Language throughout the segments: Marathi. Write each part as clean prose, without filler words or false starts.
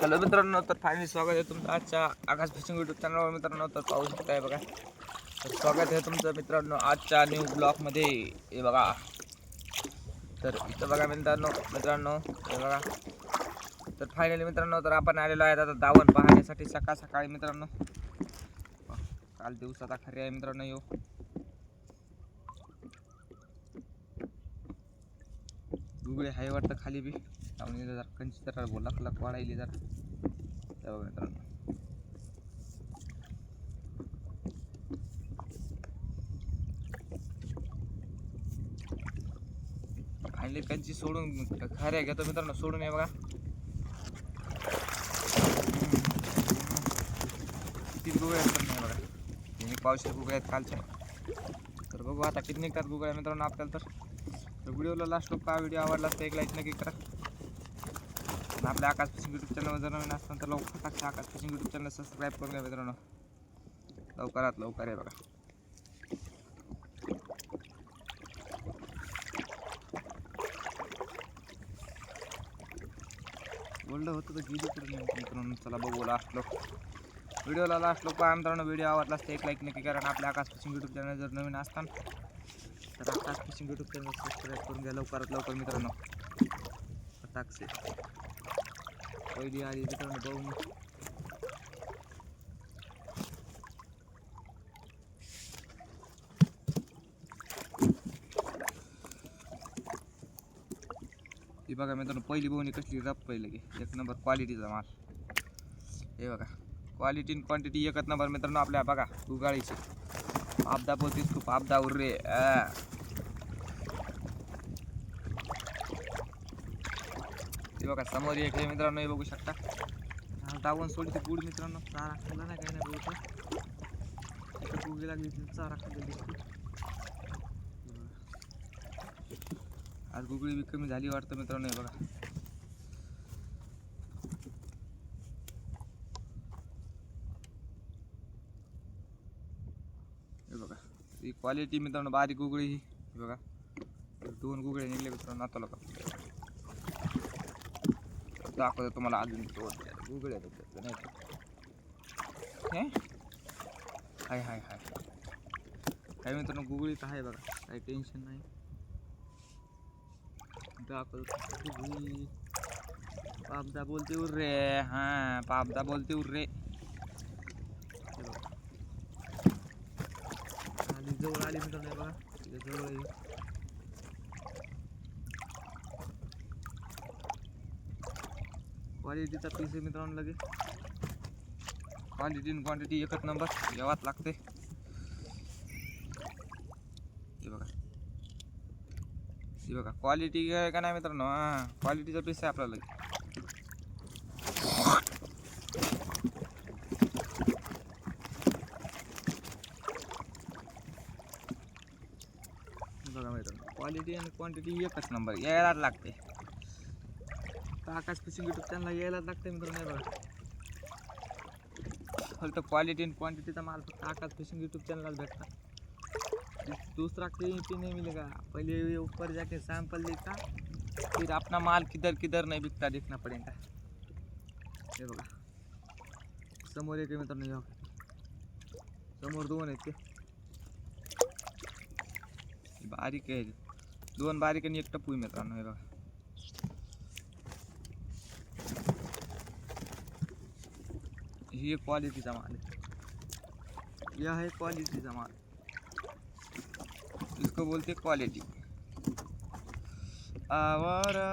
हॅलो मित्रांनो, तर फायनली स्वागत आहे तुमचं आजच्या आकाश फिशिंग यूट्यूब चॅनलवर. मित्रांनो, तर पाहू शकताय बघा, तर स्वागत आहे तुमचं मित्रांनो आजच्या न्यू ब्लॉगमध्ये. हे बघा, तर इथं बघा मित्रांनो हे बघा. तर फायनली मित्रांनो, तर आपण आलेलो आहे आता दावण पाहण्यासाठी सकाळ सकाळी मित्रांनो. काल दिवसाचा खरी आहे मित्रांनो यो. गुगळे हाय वाटतं खाली बी लावून जरा कंची जरा बोला लक वाढायली जरा. हे बघा मित्रांनो, फायनली कंची सोडून खऱ्या घेतो मित्रांनो, सोडून हे बघा किती गुगळे आहेत नाही बघा. हे पावशे गुगळे आहेत कालचे. तर बघू आता किती निघतात गुगळे मित्रांनो आपल्याला. तर व्हिडिओला लास्ट लोक व्हिडिओ आवडला तर एक लाईक नक्की करा. आणि आपल्या आकाश फिशिंग यूट्यूब चॅनलवर जर नवीन असताना तर लवकर आकाश फिशिंग यूट्यूब चॅनल सबस्क्राईब करून घ्या मित्रांनो, लवकरात लवकर. आहे बघा बोललं होतं तर गेली करून मित्रांनो. चला बघू लास्ट लोक व्हिडिओला लास्ट लोक पहा मित्रांनो. व्हिडिओ आवडला तर एक लाईक नक्की करा. आणि आपल्या आकाश फिशिंग यूट्यूब चॅनल जर नवीन असताना तर आकाश फिशिंग यूट्यूब चॅनल सबस्क्राईब करून घ्या लवकरात लवकर मित्रांनो. फटाकसे पहिली आली मित्रांनो बघून. ही बघा मित्रांनो, पहिली बोवणी कसली रफ पहिले की एक नंबर क्वालिटीचा माल. हे बघा, क्वालिटी आणि क्वांटिटी एकच नंबर मित्रांनो आपल्या. बघा गुगाळीची आपदा बोलतीस खूप आपदा उर्रे. हे बघा समोर एक आहे मित्रांनो, हे बघू शकता. दावण सोडली ती गुड मित्रांनो. चारा खाल्ला नाही काही नाही बघू. गुगी लागली ती चारा खाल्ली दिसते. आज गुगळी बी कमी झाली वाटतं मित्रांनो. हे बघा हे बघा ही क्वालिटी मित्रांनो, बारीक गुगळी ही. हे बघा दोन गुगळे निघले मित्रांनो आता लोक. दाखवतो तुम्हाला अजून दोन गुगळे नाही. हाय हाय हाय काय मित्रांनो, गुगळी तर आहे बघा, काही टेन्शन नाही. दाखवतो पापदा बोलते उर्रे. हां पापदा बोलते उर्रे. आली जवळ आली मित्रांनो बघा, जवळ आहे. क्वालिटीचा पीस आहे मित्रांनो. लगे क्वालिटी आणि क्वांटिटी एकच नंबर यावाच लागते. हे बघा हे बघा क्वालिटी का नाही मित्रांनो. हां क्वालिटीचा पीस आहे आपल्याला. बघा मित्रांनो, क्वालिटी आणि क्वांटिटी एकच नंबर यायलाच लागते. आकाश फिशिंग यूट्यूब चॅनलला यायलाच लागते मित्रांनो. बघा फक्त क्वालिटी आणि क्वांटिटीचा माल फक्त आकाश फिशिंग यूट्यूब चॅनलला भेटता. दूसरा कहीं पे नहीं मिलेगा. पहले ऊपर जाके सैंपल देखा, फिर अपना माल किधर किधर नहीं बिकता देखना पड़ेगा. हे बघा समोर एक मित्रांनो, समोर दोन आहेत ते बारीक आहे. दोन बारीक आणि एक टप्पू मित्रांनो. हे बघा ही क्वालिटीचा माल आहे. यह है क्वालिटीचा माल, इसको बोलते क्वालिटी. आवारा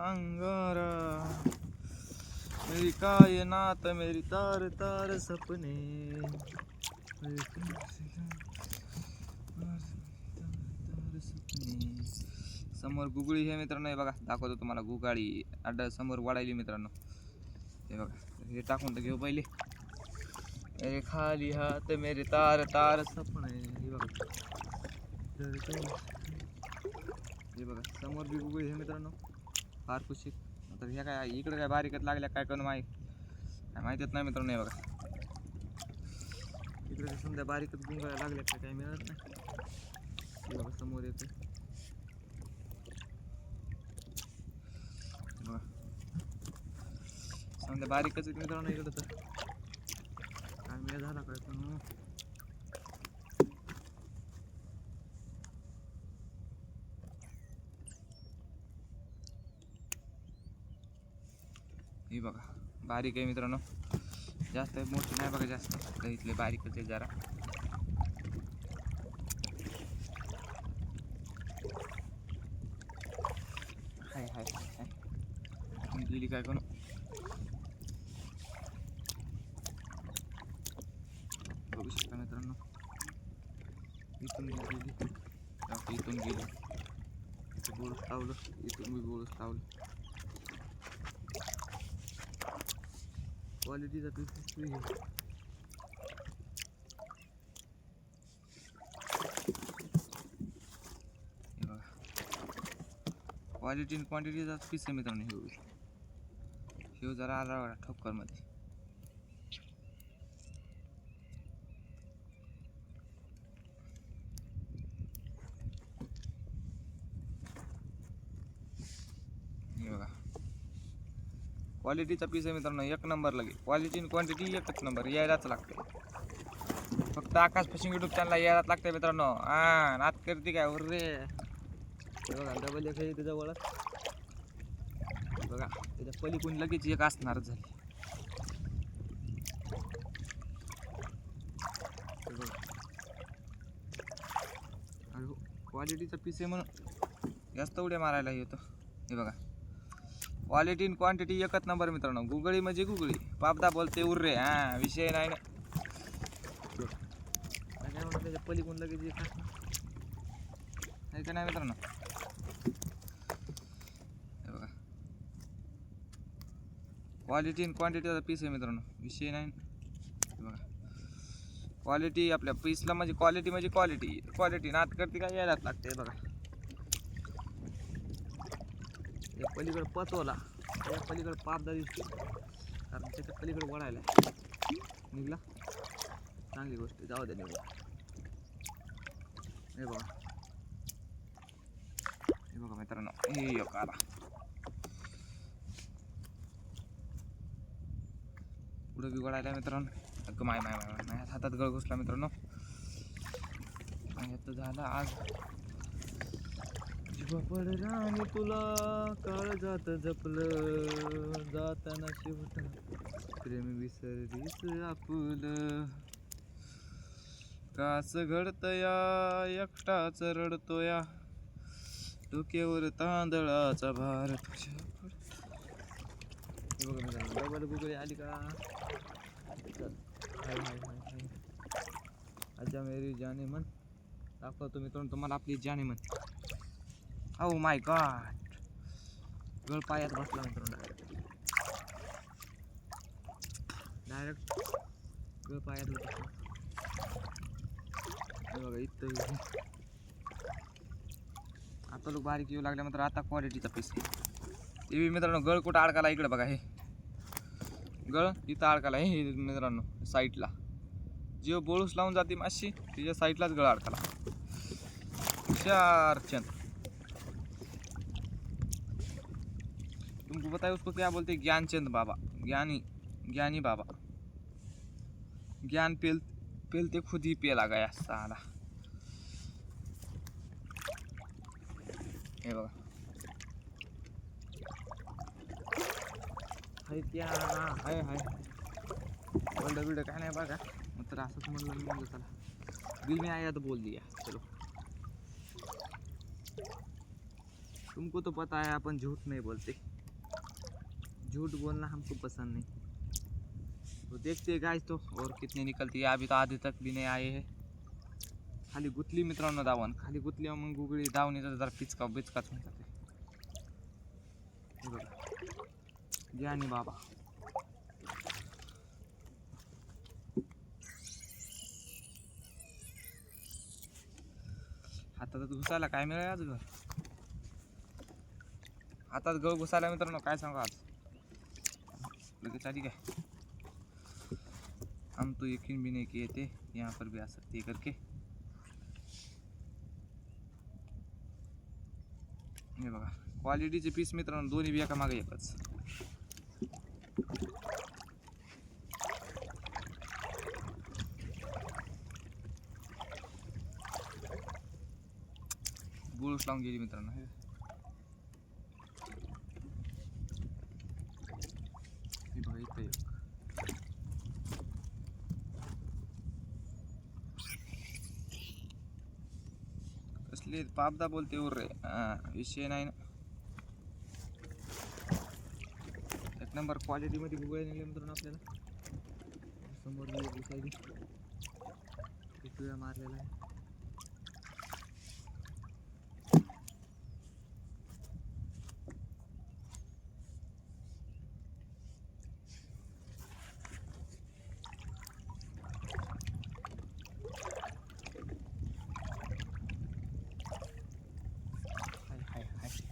अंगारा मेरी कायनात मेरी तार तार सपने. समोर गुगळी हे मित्रांनो. हे बघा दाखवतो तुम्हाला गुगाळी अड्डा समोर वाढायली मित्रांनो. हे बघा हे टाकून तर घेऊ पहिले. मेरे खाली हात मेरे तार तार सपने. हे बघा हे बघा समोर बी गुगळी हे मित्रांनो फार खुशी. आता ह्या काय इकडे काय बारीकच लागल्या काय करून काय माहितीच नाही मित्रांनो. हे बघा इकडे समजा बारीकच गुंगाळ्या लागल्या काय काही मिळत नाही. हे बघा समोर येते समजा बारीकच आहेत मित्रांनो इकडं तर काय मिळा झाला काय पण हे बघा बारीक आहे मित्रांनो जास्त मोठी नाही बघा जास्त तर इथले बारीकच आहे जरा हाय हाय हाय गेली काय कोण बघू शकता मित्रांनो इथून गेली इथून गेली इथं बोलच लावलं इथून मी बोलच लावलं क्वालिटीचा पीस हे बघा क्वालिटी आणि क्वांटिटीचा पीस आहे मित्रांनो हे जरा आला बघा ठोकरमध्ये हे बघा क्वालिटीचा पीस आहे मित्रांनो एक नंबर लगे क्वालिटी आणि क्वांटिटी एकच नंबर यायलाच लागते फक्त आकाश फिशिंग यूट्यूब चॅनलला यायलाच लागते मित्रांनो हा नात करते काय रे बघा डबल एक आहे जवळच बघा त्याच्या पलीकडून लगेच एक असणारच झाली क्वालिटीचा पीस आहे म्हणून जास्त उड्या मारायला येतो हे बघा क्वालिटी आणि क्वांटिटी एकच नंबर मित्रांनो गुगळी म्हणजे गुगळी पापदा बोलते उर्रे हा विषय नाही ना काय म्हणतात त्याच्या पलीकडून लगेच एक आहे का नाही मित्रांनो हे बघा क्वालिटी आणि क्वांटिटीचा पीस आहे मित्रांनो विषय नाही बघा क्वालिटी आपल्या पीसला म्हणजे क्वालिटी नात करते काय यायलाच लागते बघा या पलीकडे पचवला या पलीकडे पापदा दिसतो कारण त्याच्या पलीकडे वळायला निघला चांगली गोष्ट जाऊ दे निघला हे बघा मित्रांनो हे एक आला पुढे बी वळायला मित्रांनो माय माय माय माय हातात गळ घुसला मित्रांनो आता झाला आज पडला आणि तुला काळजात जपलं जाताना शेवट प्रेम विसरलीस आपलं कास घडतया एकटाच रडतोया डोक्यावर तांदळाचा भार तुझ्या हे बघा मित्रांनो डबल गुगळी आली का हाय हाय हाय हाय आजा मेरी जाने मन दाखवतो मित्रांनो तुम्हाला आपली जाने मन ओ माय गॉड गळ पायात बसला मित्रांनो डायरेक्ट गळ पायात बसला बघा इथं आता लोक बारीक येऊ लागल्या मात्र आता क्वालिटीचा पीस ते बी मित्रांनो गळ कुठं अडकाला इकडे बघा हे गळ इथं अडकाला हे मित्रांनो साईडला जे बोळूस लावून जाते माशी तिच्या साईडलाच गळ अडकाला हुशार चंद तुमको पता है उसको क्या बोलते हैं ज्ञानचंद बाबा ज्ञानी बाबा ज्ञान पेलते खुद ही पेला गया साला हे बघा हाय क्या हाय हाय बिल्ड काय नाही बघा मात्र असंच म्हणलं मी म्हणलं चला दिल में आया तो बोल दिया चलो तुमको तो पता है अपन झूठ नहीं बोलते झूठ बोलना हमको पसंद नहीं तो देखते हैं गाइस तो और कितने निकलती है अभी तो आधे तक भी नहीं आए हैं खाली गुतली मित्रांनो दावण खाली गुतली मग गुगळी दावणीचा जरा बिचकाच होऊन जाते हे बघा ज्ञानी बाबा हातात घुसायला काय मिळालं आज घर हातात गळ घुसायला मित्रांनो काय सांगू आज लगेच आली काय हम तो यकीन भी नहीं किए थे यहाँ पर भी आ सकती है करके हे बघा क्वालिटीचे पीस मित्रांनो दोन्ही बी एका मागे एकच जवळच लावून गेली मित्रांनो. हे बघा इथे एक. कसली पापदा बोलते उर रे, विषय नाही ना. एक नंबर क्वालिटी मध्ये गुगळे नेले मित्रांनो आपल्याला. समोर पिळा मारलेला आहे.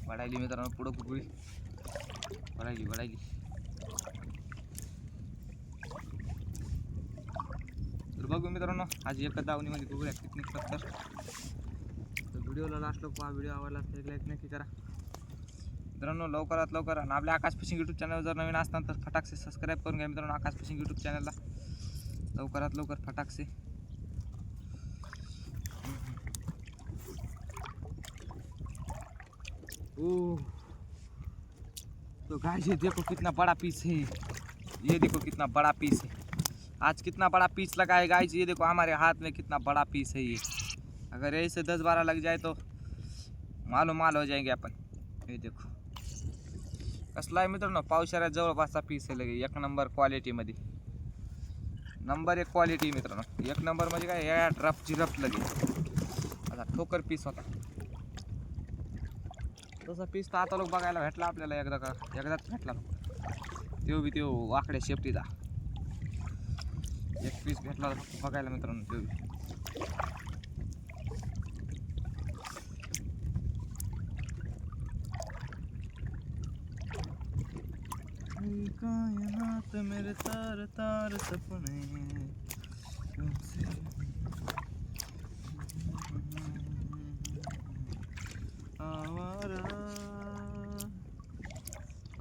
वाढायली मित्रांनो पुढं गुगळी वाढायली. तर बघू मित्रांनो आज एका दावणीमध्ये गुगळ्या किती निघतात. तर व्हिडिओला लास्ट लोक पहा. व्हिडिओ आवडला तर लाईक नक्की करा मित्रांनो. लवकरात लवकर. आणि आपल्या आकाश फिशिंग यूट्यूब चॅनल जर नवीन असताना तर फटाकसे सबस्क्राईब करून घ्या मित्रांनो आकाश फिशिंग यूट्यूब चॅनलला. लवकरात लवकर फटाकसे. ओह तो गाइस ये देखो कितना बड़ा पीस है. ये देखो कितना बड़ा पीस है. आज कितना बड़ा पीस लगा है गाइस. ये देखो हमारे हाथ में कितना बड़ा पीस है ये. अगर ऐसे 10-12 लग जाए तो मालो माल हो जाएंगे अपन. ये देखो कसला आहे मित्रांनो. पावसाळ्यात जवळपासचा पीस आहे लगे. एक नंबर क्वालिटी मध्ये. नंबर 1 क्वालिटी मित्रांनो. एक नंबर म्हणजे काय या रफची रफ लगे. आता ठोकर पीस होता. तसा पीस तर आता लोक बघायला भेटला आपल्याला एकदाच भेटला. तो वाकड्या शेपटीचा एक पीस भेटला बघायला मित्रांनो. तो कायनात मेरे तार तार सपने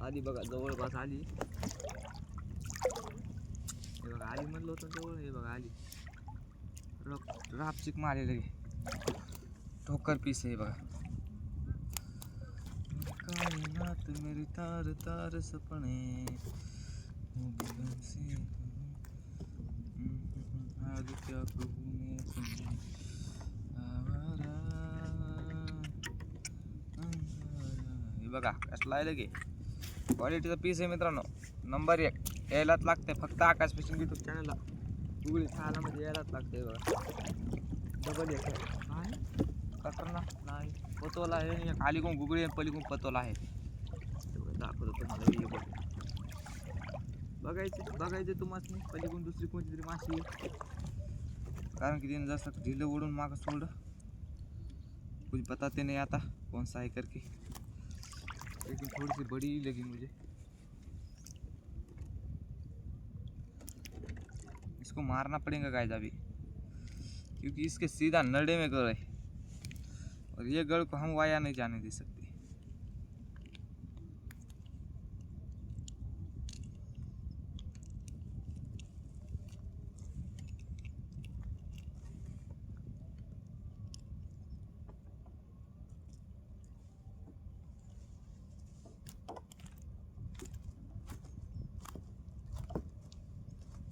आली बघा जवळपास आली. हे बघा आली म्हणलं होतं जवळ. हे बघा आली. राप चिक मारले लगे. ठोकर पीस आहे बघा. कायनात मेरी तार तार सपने क्या हे बघा कसला आहे लगे. क्वालिटीचा पीस आहे मित्रांनो. नंबर 1 यायलाच लागते. फक्त आकाश फिशिंग यूट्यूब चॅनलला गुगळी खायला म्हणजे यायलाच लागते बघा. डबल एक आहे खतरनाक नाही. पतोला आहे. खालीकून गुगळी आणि पलीकून पतोला आहे. दाखवतो तुम्हाला व्हिडिओ. बघायचे तुम्हाला पलीकून दुसरी कोणती तरी माशी. कारण की तिने जसं ढिलं ओढून मागं सोडलं. कुछ बताते नहीं आता कौन सा है करके. लेकिन थोड़ी सी बड़ी लगी मुझे. इसको मारना पड़ेगा गाइस अभी. क्योंकि इसके सीधा नड़े में गड़ है. और ये गड़ को हम वाया नहीं जाने दे सकते.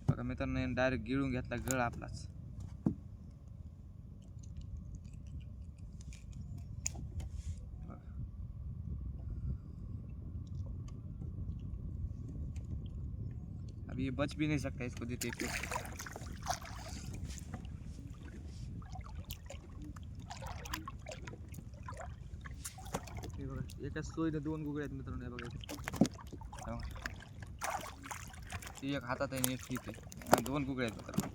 बघा मित्रांनो डायरेक्ट गिळून घेतला गळ आपलाच. अभी ये बच भी नहीं सकता. इसको देते बघा एका सोयीने 2 गुगळे आहेत मित्रांनो. हे बघा ती एक हातात आहे एक ठीक आहे. 2 गुगळे आहेत मित्रांनो.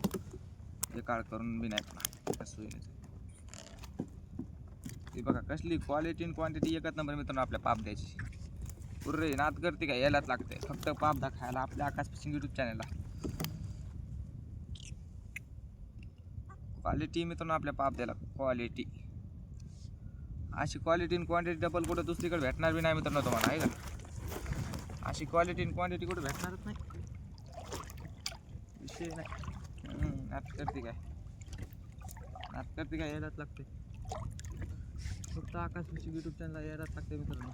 हे काळ करून बी नाही एका सोयीने. ती बघा कसली क्वालिटी आणि क्वांटिटी एकच नंबर मित्रांनो. आपल्या पाप द्यायची पुरे नाद करते का यायलाच लागते. फक्त पाप दाखायला आपल्या आकाश फिशिंग यूट्यूब चॅनलला. क्वालिटी मित्रांनो आपल्या पाप द्यायला क्वालिटी. अशी क्वालिटी आणि क्वांटिटी डबल कुठं दुसरीकडे भेटणार बी नाही मित्रांनो तुम्हाला. आहे का अशी क्वालिटी आणि क्वांटिटी कुठं भेटणारच नाही. विषय नाही. नात करते काय यायलाच लागते. फक्त आकाश फिशिंग यूट्यूब चॅनलला यायला लागते मित्रांनो.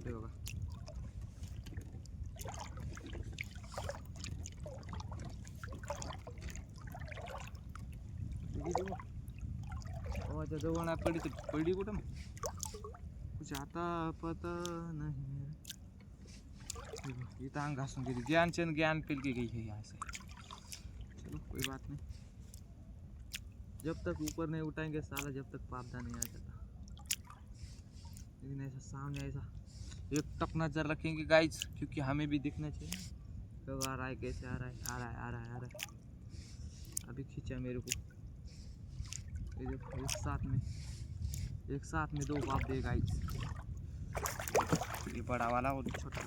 हे बघा जवळ नाही पडली तर पडली कुठं मग कुछ आता पता नहीं. इथं अंग घासून गेली ज्ञान पेल की गई है यहाँ से. चलो कोई बात नहीं, जब तक ऊपर नहीं उठाएंगे साला जब तक पापदा नहीं आ जाता. लेकिन ऐसा सामने ऐसा एक टक नजर रखेंगे गाइस, क्योंकि हमें भी दिखना चाहिए कब आ रहा है, कैसे आ रहा है. आ रहा है आ रहा है आ रहा है. अभी खींचा मेरे को. ये देखो एक साथ में 2 पाप दे गाइस. ये बड़ा वाला और छोटा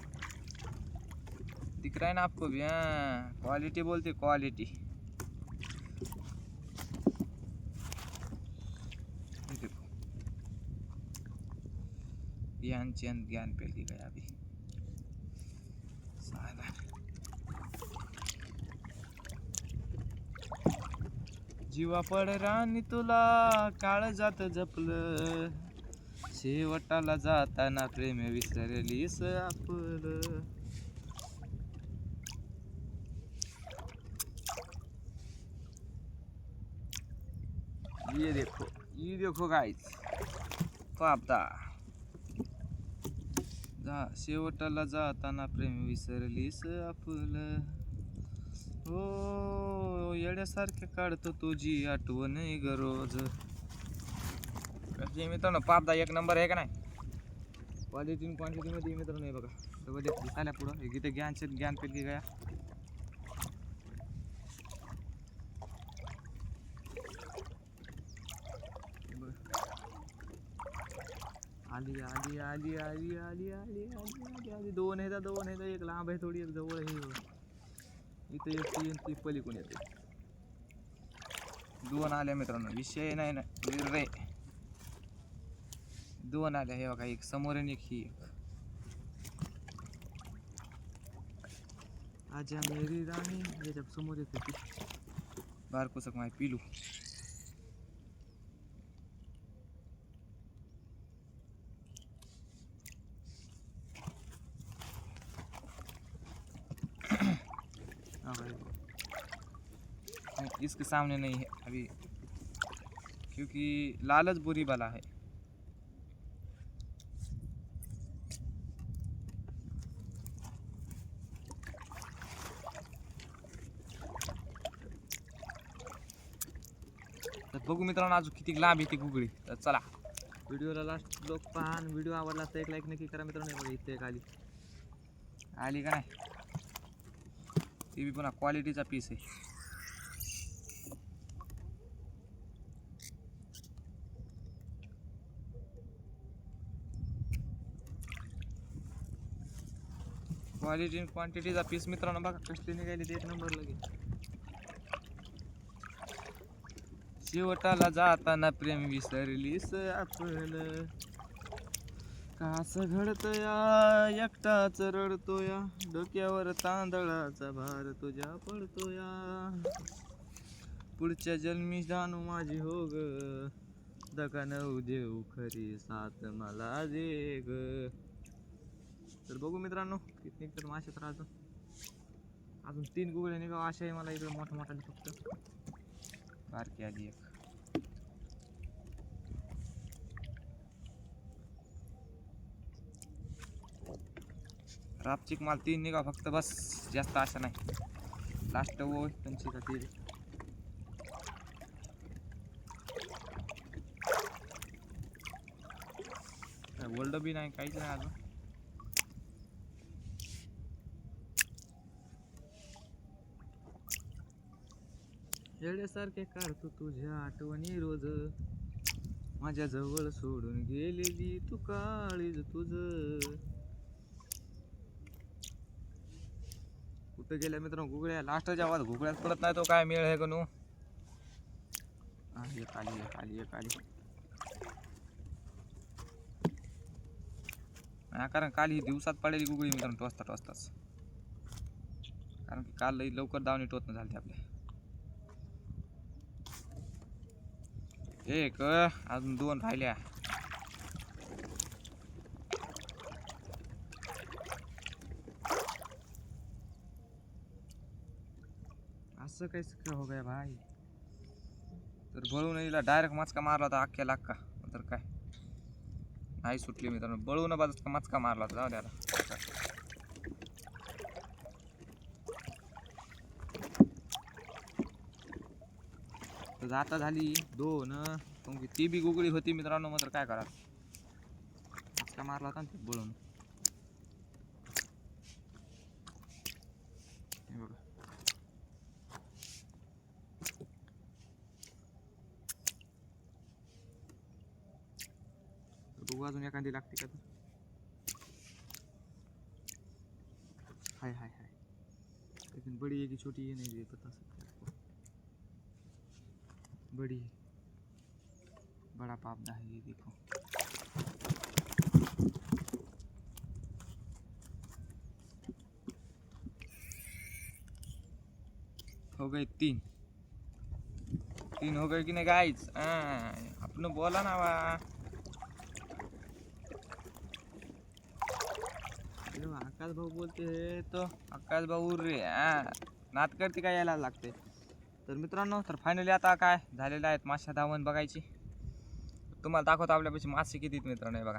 दिख रहा है ना आपको भी. हाँ क्वालिटी बोलते क्वालिटी. ये देखो ज्ञान पेल के गया अभी साला. जीवा पड राणी तुला काळजात जपलं, शेवटाला जाताना प्रेम विसरलीस आपलं. ये देखो गाइस पापदा. शेवटाला जाताना प्रेम विसरलीस आपलं. हो येड्यासारखे काढतो तुझी आठवण ग रोज. कशी मित्रांनो पापदा एक नंबर आहे का नाही. क्वालिटी क्वांटिटी मध्ये मित्रांनो हे बघा डबल दिसायला पुढं इथे ज्ञान पेल की गया. आली आली आली आली आली आली आली आली. दोन आहेत एक लांब आहे थोडी, एक जवळ आहे. इथे एक ती पलीकडून येते. 2 आल्या मित्रांनो, विषय नाही ना रे. 2 आल्या हे बघा, एक समोर आणि एक ही एक. आजा मेरी राणी याच्या समोर येते ती बारकोसक माय पिलू. इसके सामने नहीं है अभी, क्योंकि लालच बुरी बला है. तर बघू मित्रांनो अजून किती लांब येते गुगळी. तर चला व्हिडिओला लास्ट लोक पहा. व्हिडिओ आवडला तर एक लाईक नक्की करा मित्रांनो. बघा इथे एक आली का नाही. ती बी पुन्हा क्वालिटीचा पीस आहे. क्वालिटी आणि क्वांटिटीचा पीस मित्रांनो बघा कसली निघाली ते एक नंबर लगे. शेवटाला जाताना प्रेम विसरलीस आपलं. कास घडतोया एकटाच रडतोया, डोक्यावर तांदळाचा भार तुझ्या पडतोया. पुढच्या जन्मी जाणू माझी हो ग, दका नऊ देऊ खरी साथ मला दे ग. तर बघू मित्रांनो किती निघतात मासे. तर अजून 3 गुगळे निघावं अशा आहे मला इकडे मोठा फक्त. बारकी आली एक. रापचिक माल 3 निघा फक्त बस, जास्त आशा नाही. लास्ट वो त्यांची का ती वर्ल्ड बी नाही काहीच नाही अजून. येड्यासारखे काढतो तुझ्या आठवणी रोज, माझ्या जवळ सोडून गेलेली तू काळीज तुझ. कुठे गेल्या मित्रांनो घुगड्या. लास्टच्या आवाज घुगड्यात पडत नाही तो काय मेळ आहे गणू. एक आली. कारण काल ही दिवसात पडलेली गुगळी मित्रांनो टोचताच. कारण की काल लवकर दावणी टोचणं झाली आपल्या. एक अजून 2 राहिल्या. असं कैसे हो गया भाई. तर बळून हिला डायरेक्ट मचका मारला होता अख्ख्या लाक्का. तर काय नाही सुटली मित्रांनो. बळून बाजूच मचका मारला होता. जाऊ द्या आता. तर आता झाली 2. ती बी गुगळी होती मित्रांनो. मात्र काय करा मचका मारला होता ना बळून. बघा बघू अजून एखादी लागते का. हाय हाय हाय. लेकिन बड़ी है कि छोटी है नहीं पता सकते आपको. बड़ी है. बड़ा पापदा है ये देखो. हो गए 3 हो गए कि नहीं गाइस. अपने बोला ना वा. आकाश भाऊ बोलते तो आकाश भाऊ रे नात करते काय यायला लागते. तर मित्रांनो तर फायनली आता काय झालेलं आहेत माश्या धावण बघायची. तुम्हाला दाखवतो आपल्यापाशी मासे किती आहेत मित्रांनो. हे बघा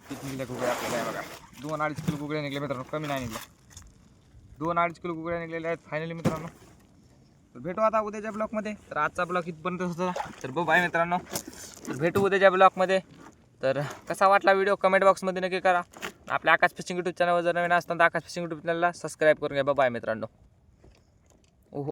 किती निघले गुगळे आपल्याला. हे बघा 2-2.5 किलो गुगळे निघले मित्रांनो. कमी नाही निघले. 2-2.5 किलो गुगळे निघलेले आहेत फायनली मित्रांनो. तर भेटू आता उद्याच्या ब्लॉगमध्ये. तर आजचा ब्लॉग इथपर्यंत होता. तर बाय मित्रांनो. तर भेटू उद्याच्या ब्लॉगमध्ये. तर कसा वाटला व्हिडिओ कमेंट बॉक्समध्ये नक्की करा. आपल्या आकाश फिशिंग यूट्यूब चॅनलवर जर नवीन असताना आकाश फिशिंग यूट्यूब चॅनलला सबस्क्राईब करून घ्या. बाय मित्रांनो.